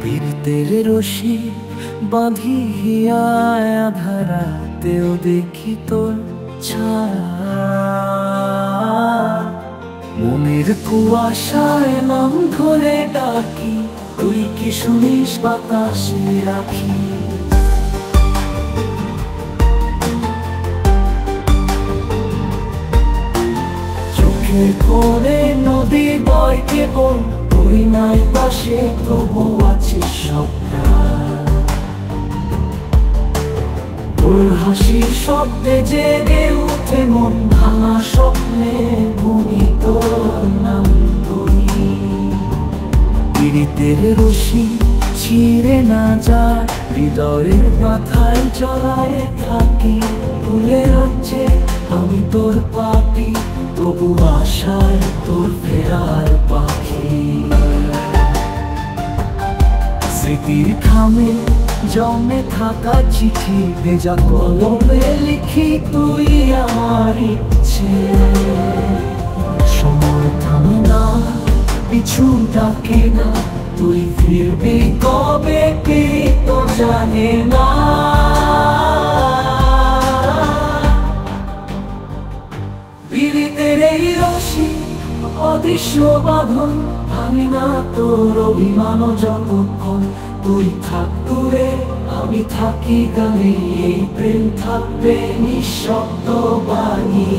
পীড়িতের রশি বাঁধিয়া আধারাতেও দেখি তোর ছায়া। মনের কুয়াশায় নাম ধরে ডাকি, তুই কি শুনিস বাতাসে রাখি। চোখের কোণে নদী বয় কেবল, তুই নাই পাশে তবু আছিস সবটাই। তোর হাসির শব্দে জেগে উঠে মন, ভাঙা স্বপ্নে ভূমি তোর নাম ধরি। পীড়িতের রশি ছিঁড়ে না যায়, হৃদয়ের মাথায় জড়ায় থাকি। ভুলে হচ্ছে আমি তোর পাপি, তবু আশায় তোর ফেরার পাখি। স্মৃতির খামে জমে থাকা চিঠি, ভেজা কলমে লিখি তুই আমার ইচ্ছে। সময় থামে না, পিছু ডাকে না, তুই ফিরবি কবে কে তো জানে না। পীড়িতের এই রশি অদৃশ্য বাঁধন, ভাঙি না তোর অভিমান যতক্ষণ। তুই থাক দূরে, আমি থাকি গানে, এই প্রেম থাকবে নিঃশব্দ বাণী।